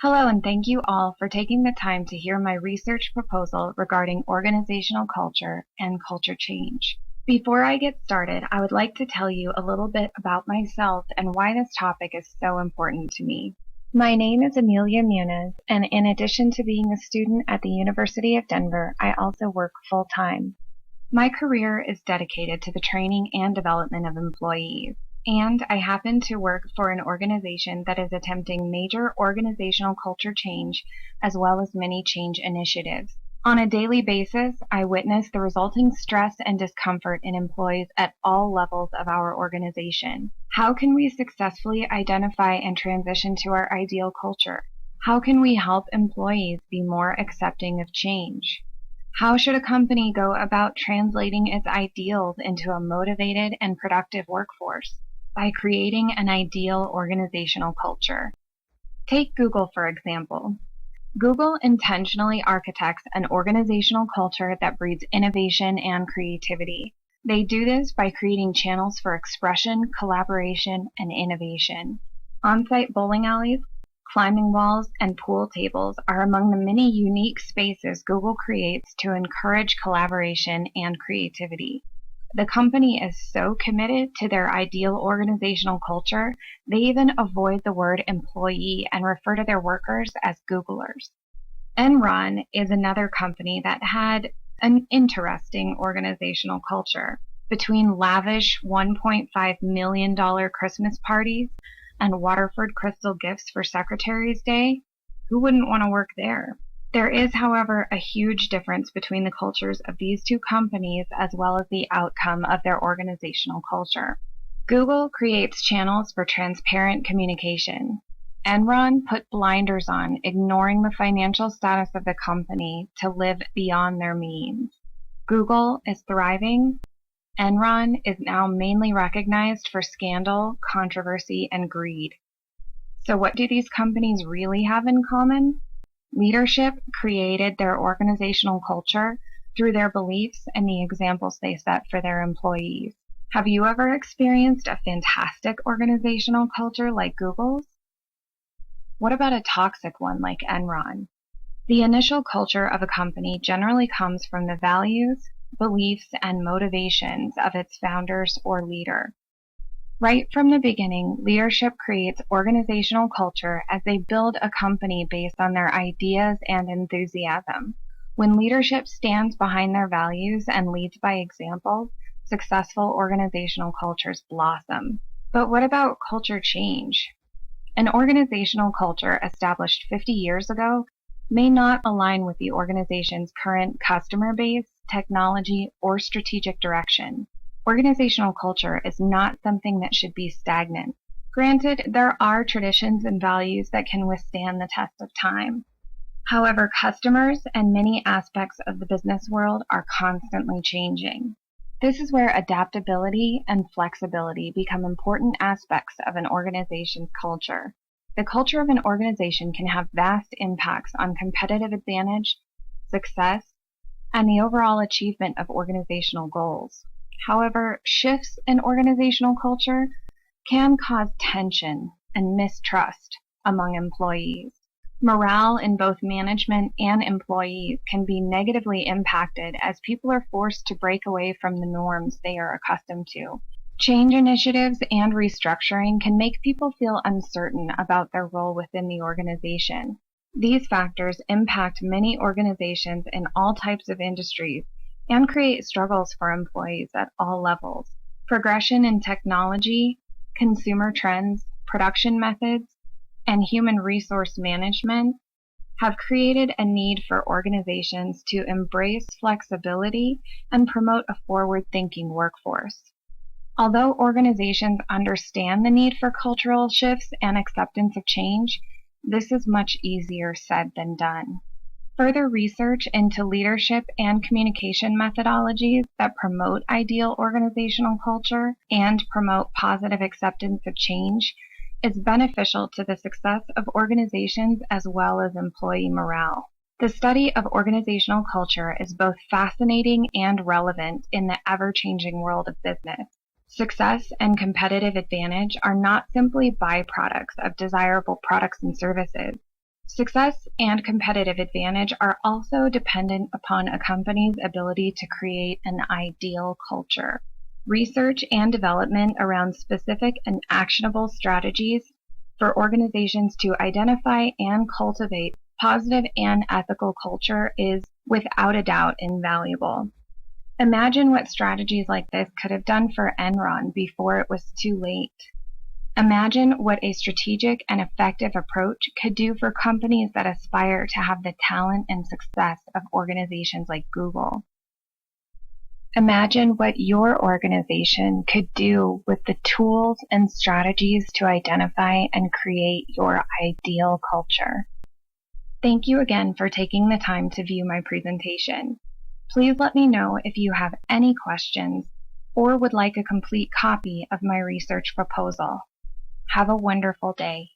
Hello, and thank you all for taking the time to hear my research proposal regarding organizational culture and culture change. Before I get started, I would like to tell you a little bit about myself and why this topic is so important to me. My name is Amelia Muniz, and in addition to being a student at the University of Denver, I also work full-time. My career is dedicated to the training and development of employees. And I happen to work for an organization that is attempting major organizational culture change as well as many change initiatives. On a daily basis, I witness the resulting stress and discomfort in employees at all levels of our organization. How can we successfully identify and transition to our ideal culture? How can we help employees be more accepting of change? How should a company go about translating its ideals into a motivated and productive workforce? By creating an ideal organizational culture. Take Google, for example. Google intentionally architects an organizational culture that breeds innovation and creativity. They do this by creating channels for expression, collaboration, and innovation. On-site bowling alleys, climbing walls, and pool tables are among the many unique spaces Google creates to encourage collaboration and creativity. The company is so committed to their ideal organizational culture, they even avoid the word employee and refer to their workers as Googlers. Enron is another company that had an interesting organizational culture. Between lavish $1.5 million Christmas parties and Waterford Crystal gifts for Secretary's Day, who wouldn't want to work there? There is, however, a huge difference between the cultures of these two companies as well as the outcome of their organizational culture. Google creates channels for transparent communication. Enron put blinders on, ignoring the financial status of the company to live beyond their means. Google is thriving. Enron is now mainly recognized for scandal, controversy, and greed. So what do these companies really have in common? Leadership created their organizational culture through their beliefs and the examples they set for their employees. Have you ever experienced a fantastic organizational culture like Google's? What about a toxic one like Enron? The initial culture of a company generally comes from the values, beliefs, and motivations of its founders or leader. Right from the beginning, leadership creates organizational culture as they build a company based on their ideas and enthusiasm. When leadership stands behind their values and leads by example, successful organizational cultures blossom. But what about culture change? An organizational culture established 50 years ago may not align with the organization's current customer base, technology, or strategic direction. Organizational culture is not something that should be stagnant. Granted, there are traditions and values that can withstand the test of time. However, customers and many aspects of the business world are constantly changing. This is where adaptability and flexibility become important aspects of an organization's culture. The culture of an organization can have vast impacts on competitive advantage, success, and the overall achievement of organizational goals. However, shifts in organizational culture can cause tension and mistrust among employees. Morale in both management and employees can be negatively impacted as people are forced to break away from the norms they are accustomed to. Change initiatives and restructuring can make people feel uncertain about their role within the organization. These factors impact many organizations in all types of industries and create struggles for employees at all levels. Progression in technology, consumer trends, production methods, and human resource management have created a need for organizations to embrace flexibility and promote a forward-thinking workforce. Although organizations understand the need for cultural shifts and acceptance of change, this is much easier said than done. Further research into leadership and communication methodologies that promote ideal organizational culture and promote positive acceptance of change is beneficial to the success of organizations as well as employee morale. The study of organizational culture is both fascinating and relevant in the ever-changing world of business. Success and competitive advantage are not simply byproducts of desirable products and services. Success and competitive advantage are also dependent upon a company's ability to create an ideal culture. Research and development around specific and actionable strategies for organizations to identify and cultivate positive and ethical culture is without a doubt invaluable. Imagine what strategies like this could have done for Enron before it was too late. Imagine what a strategic and effective approach could do for companies that aspire to have the talent and success of organizations like Google. Imagine what your organization could do with the tools and strategies to identify and create your ideal culture. Thank you again for taking the time to view my presentation. Please let me know if you have any questions or would like a complete copy of my research proposal. Have a wonderful day.